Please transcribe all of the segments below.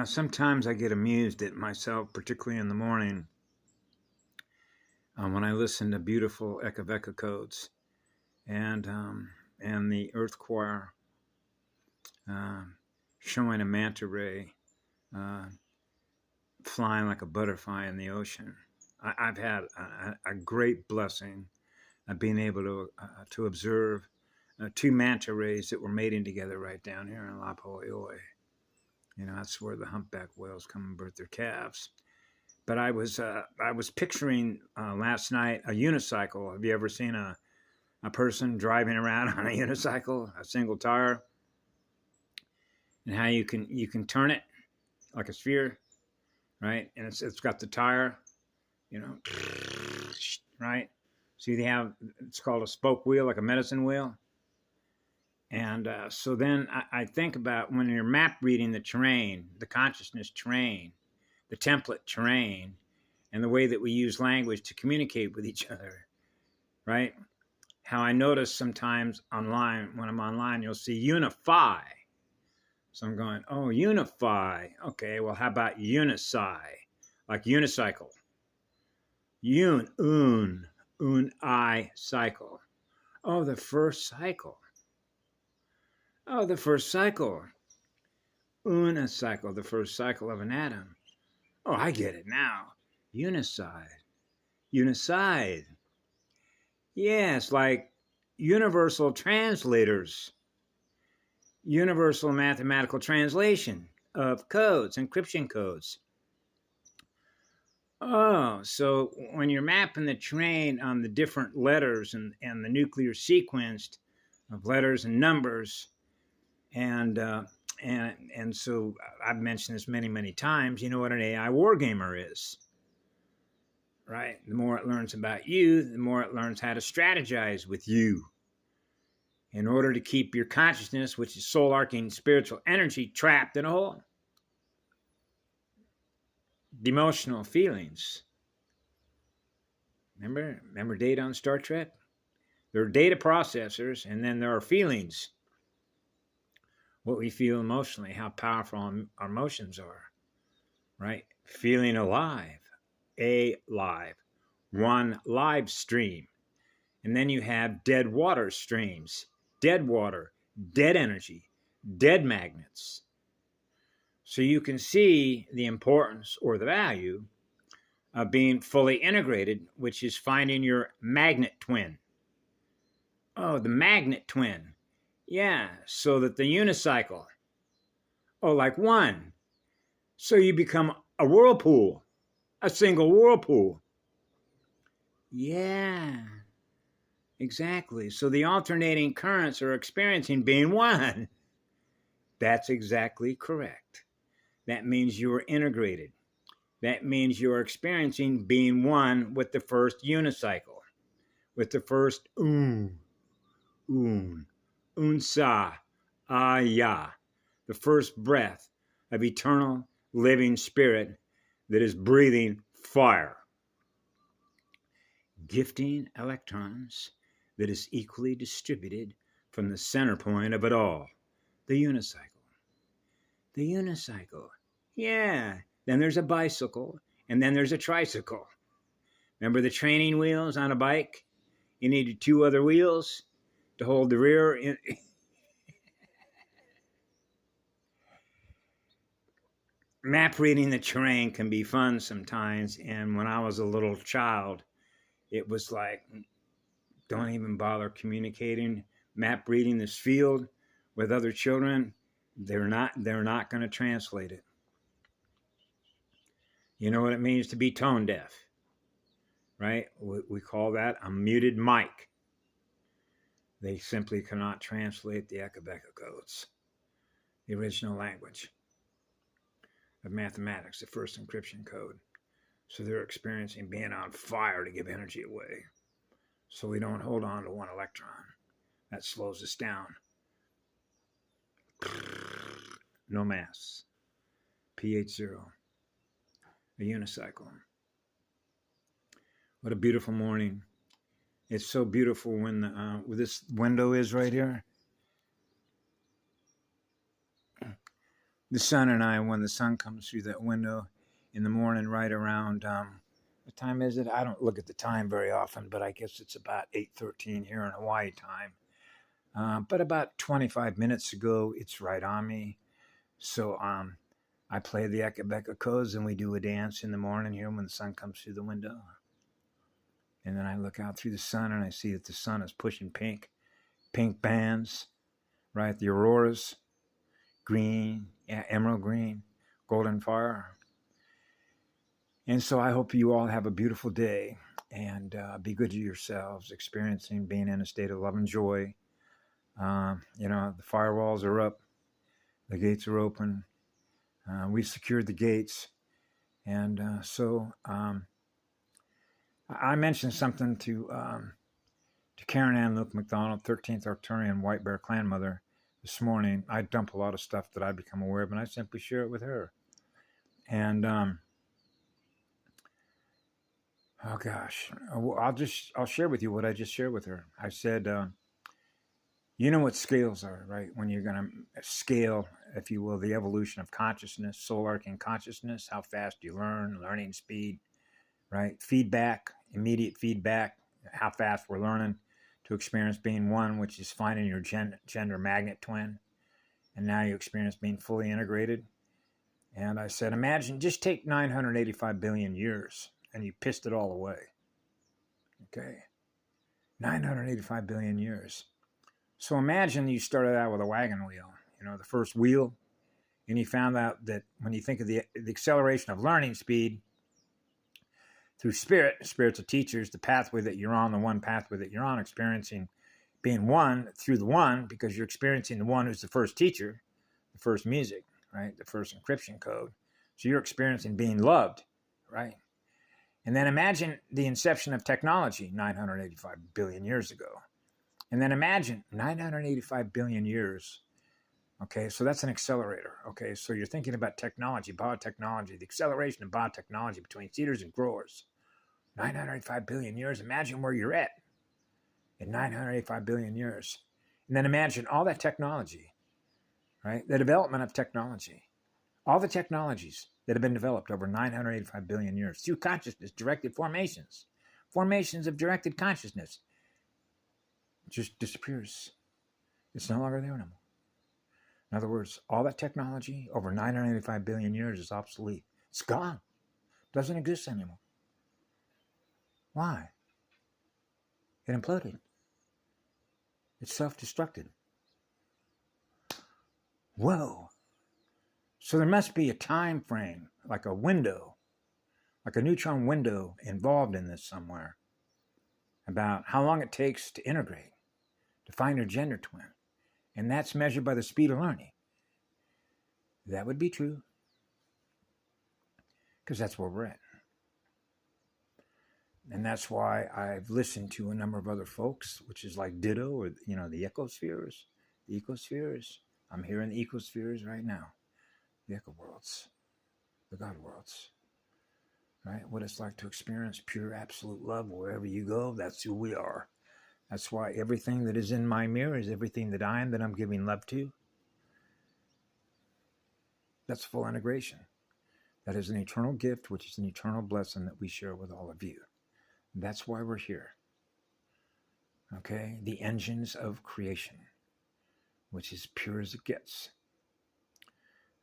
Sometimes I get amused at myself, particularly in the morning, when I listen to beautiful Eka codes and the Earth Choir uh, showing a manta ray uh, flying like a butterfly in the ocean. I've had a great blessing of being able to observe two manta rays that were mating together right down here in La Poioi. You know, that's where the humpback whales come and birth their calves. But I was picturing last night a unicycle. Have you ever seen a person driving around on a unicycle, a single tire, and how you can turn it like a sphere, right? And it's got the tire, you know, right? So they have, it's called a spoke wheel, like a medicine wheel. And so then I think about when you're map reading the terrain, the consciousness terrain, the template terrain, and the way that we use language to communicate with each other, right? How I notice sometimes online, when I'm online, you'll see unify. So I'm going, oh, unify. Okay, well, how about unicide? Like unicycle. I cycle. Oh, the first cycle. Oh, the first cycle. Unicycle, the first cycle of an atom. Oh, I get it now. Unicide. Unicide. Yes, like universal translators. Universal mathematical translation of codes, encryption codes. Oh, so when you're mapping the terrain on the different letters and the nuclear sequence of letters and numbers, and so I've mentioned this many times. You know what an AI wargamer is, right? The more it learns about you, the more it learns how to strategize with you in order to keep your consciousness, which is soul arcing spiritual energy, trapped in a hole. The emotional feelings. Remember data on Star Trek? There are data processors, and then there are feelings. What we feel emotionally, how powerful our emotions are, right? Feeling alive, one live stream. And then you have dead water streams, dead water, dead energy, dead magnets. So you can see the importance or the value of being fully integrated, which is finding your magnet twin. Oh, the magnet twin. Yeah, so that the unicycle. Oh, like one. So you become a whirlpool, a single whirlpool. Yeah, exactly. So the alternating currents are experiencing being one. That's exactly correct. That means you are integrated. That means you are experiencing being one with the first unicycle, with the first unsa, aya, the first breath of eternal living spirit that is breathing fire, gifting electrons that is equally distributed from the center point of it all, the unicycle. The unicycle. Yeah. Then there's a bicycle, and then there's a tricycle. Remember the training wheels on a bike? You needed two other wheels to hold the rear. Map reading the terrain can be fun sometimes. And when I was a little child, it was like, don't even bother communicating, map reading this field with other children. They're not going to translate it. You know what it means to be tone deaf, right? We call that a muted mic. They simply cannot translate the Eka codes, the original language of mathematics, the first encryption code. So they're experiencing being on fire to give energy away. So we don't hold on to one electron. That slows us down. No mass. pH 0. A unicycle. What a beautiful morning. It's so beautiful when this window is right here. the sun and I, when the sun comes through that window in the morning, right around, what time is it? I don't look at the time very often, but I guess it's about 8:13 here in Hawaii time. But about 25 minutes ago, it's right on me. So I play the Eka codes and we do a dance in the morning here when the sun comes through the window. And then I look out through the sun and I see that the sun is pushing pink bands, right? The auroras, green, emerald green, golden fire. And so I hope you all have a beautiful day and be good to yourselves, experiencing being in a state of love and joy. The firewalls are up, the gates are open. We've secured the gates. And so I mentioned something to Karen Ann Luke McDonald, 13th Arcturian White Bear Clan Mother, this morning. I dump a lot of stuff that I become aware of, and I simply share it with her. And oh gosh, I'll share with you what I just shared with her. I said, you know what scales are, right? When you're going to scale, if you will, the evolution of consciousness, soul arcing consciousness, how fast you learn, learning speed, right? Feedback, immediate feedback, how fast we're learning to experience being one, which is finding your gender magnet twin. And now you experience being fully integrated. And I said, imagine, just take 985 billion years and you pissed it all away. Okay. 985 billion years. So imagine you started out with a wagon wheel, the first wheel, and you found out that when you think of the acceleration of learning speed through spiritual teachers, the pathway that you're on, the one pathway that you're on, experiencing being one through the one, because you're experiencing the one who's the first teacher, the first music, right? The first encryption code. So you're experiencing being loved, right? And then imagine the inception of technology 985 billion years ago. And then imagine 985 billion years. Okay, so that's an accelerator. Okay, so you're thinking about technology, biotechnology, the acceleration of biotechnology between seeders and growers. 985 billion years. Imagine where you're at in 985 billion years. And then imagine all that technology, right? The development of technology. All the technologies that have been developed over 985 billion years through consciousness, directed formations of directed consciousness. Just disappears. It's no longer there anymore. In other words, all that technology over 985 billion years is obsolete. It's gone. Doesn't exist anymore. Why? It imploded. It self-destructed. Whoa. So there must be a time frame, like a window, like a neutron window involved in this somewhere, about how long it takes to integrate, to find your gender twin. And that's measured by the speed of learning. That would be true. Because that's where we're at. And that's why I've listened to a number of other folks, which is like Ditto, or, the ecospheres. The ecospheres. I'm here in the ecospheres right now. The echo worlds. The God worlds. Right? What it's like to experience pure absolute love wherever you go. That's who we are. That's why everything that is in my mirror is everything that I am, that I'm giving love to. That's full integration. That is an eternal gift, which is an eternal blessing that we share with all of you. That's why we're here. Okay? The engines of creation, which is pure as it gets.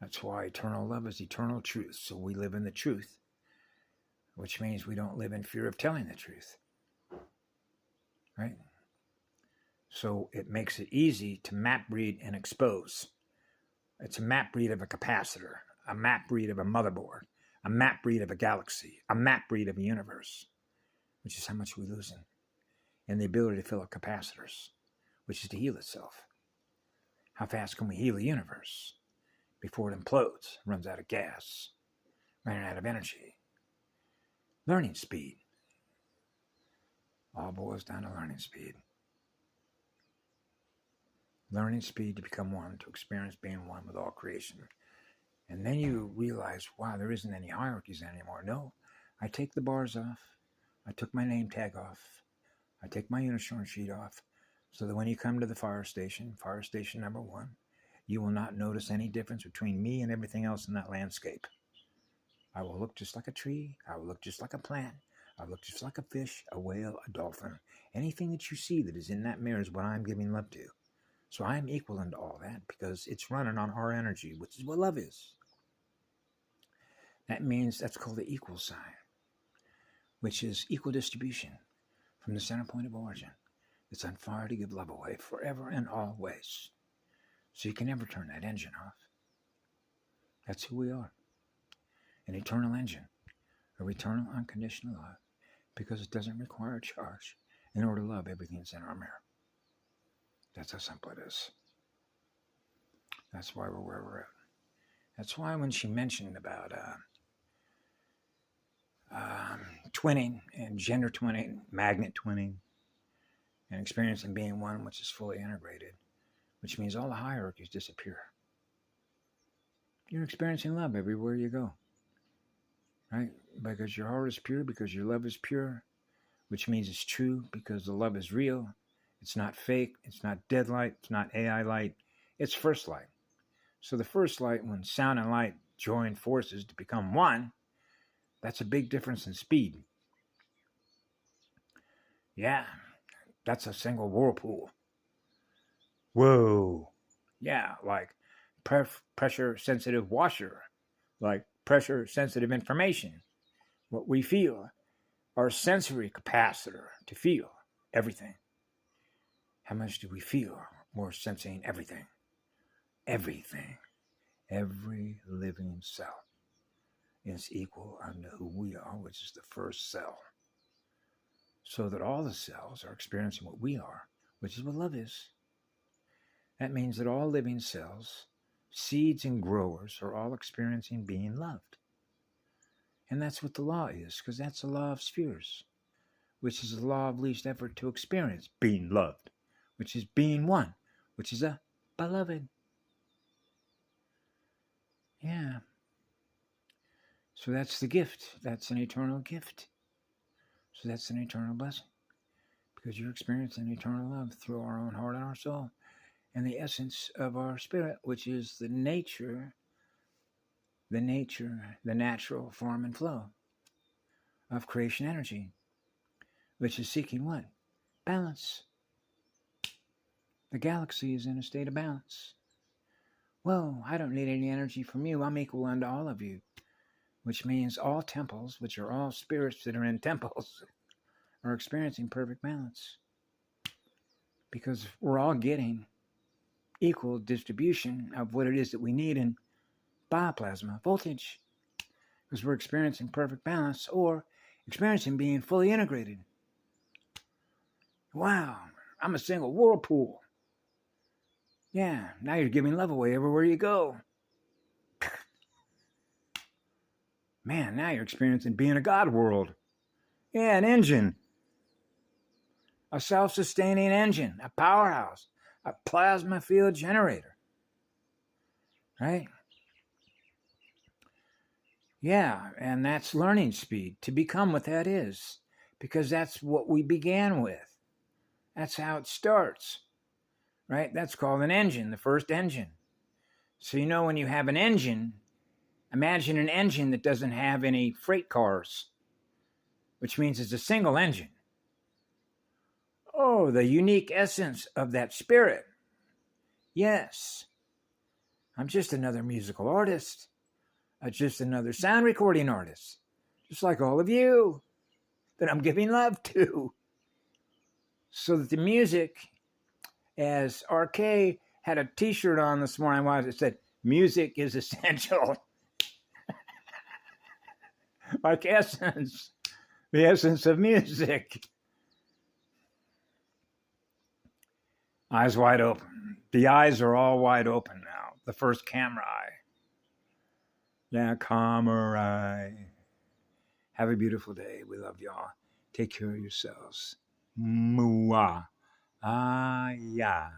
That's why eternal love is eternal truth. So we live in the truth, which means we don't live in fear of telling the truth. Right? So it makes it easy to map read and expose. It's a map read of a capacitor, a map read of a motherboard, a map read of a galaxy, a map read of a universe, which is how much we lose in. And the ability to fill up capacitors, which is to heal itself. How fast can we heal a universe before it implodes, runs out of gas, running out of energy? Learning speed. All boils down to learning speed. Learning speed to become one, to experience being one with all creation. And then you realize, wow, there isn't any hierarchies anymore. No, I take the bars off. I took my name tag off. I take my insurance sheet off, so that when you come to the fire station number 1, you will not notice any difference between me and everything else in that landscape. I will look just like a tree. I will look just like a plant. I will look just like a fish, a whale, a dolphin. Anything that you see that is in that mirror is what I'm giving love to. So I am equal into all that because it's running on our energy, which is what love is. That means that's called the equal sign, which is equal distribution from the center point of origin. It's on fire to give love away forever and always. So you can never turn that engine off. That's who we are. An eternal engine, a eternal unconditional love, because it doesn't require a charge in order to love everything that's in our mirror. That's how simple it is. That's why we're where we're at. That's why when she mentioned about twinning and gender twinning, magnet twinning, and experiencing being one which is fully integrated, which means all the hierarchies disappear. You're experiencing love everywhere you go, right? Because your heart is pure, because your love is pure, which means it's true because the love is real. It's not fake. It's not dead light. It's not AI light. It's first light. So the first light, when sound and light join forces to become one, that's a big difference in speed. Yeah, that's a single whirlpool. Whoa. Yeah, like pressure-sensitive washer, like pressure-sensitive information. What we feel, our sensory capacitor to feel everything. How much do we feel? We're sensing everything. Everything. Every living cell is equal unto who we are, which is the first cell. So that all the cells are experiencing what we are, which is what love is. That means that all living cells, seeds and growers, are all experiencing being loved. And that's what the law is, because that's the law of spheres, which is the law of least effort to experience being loved, which is being one, which is a beloved. Yeah. So that's the gift. That's an eternal gift. So that's an eternal blessing, because you're experiencing eternal love through our own heart and our soul and the essence of our spirit, which is the natural form and flow of creation energy, which is seeking what? Balance. The galaxy is in a state of balance. Whoa, I don't need any energy from you. I'm equal unto all of you, which means all temples, which are all spirits that are in temples, are experiencing perfect balance, because we're all getting equal distribution of what it is that we need in bioplasma voltage, because we're experiencing perfect balance or experiencing being fully integrated. Wow, I'm a single whirlpool. Yeah, now you're giving love away everywhere you go. Man, now you're experiencing being a God world. Yeah, an engine. A self-sustaining engine, a powerhouse, a plasma field generator. Right? Yeah, and that's learning speed to become what that is, because that's what we began with. That's how it starts. Right? That's called an engine, the first engine. So you know when you have an engine, imagine an engine that doesn't have any freight cars, which means it's a single engine. Oh, the unique essence of that spirit. Yes. I'm just another musical artist. I'm just another sound recording artist. Just like all of you that I'm giving love to. So that the music, as RK had a t-shirt on this morning that said, music is essential. Like essence. The essence of music. Eyes wide open. The eyes are all wide open now. The first camera eye. Yeah, camera eye. Have a beautiful day. We love y'all. Take care of yourselves. Mwah. Ah, yeah.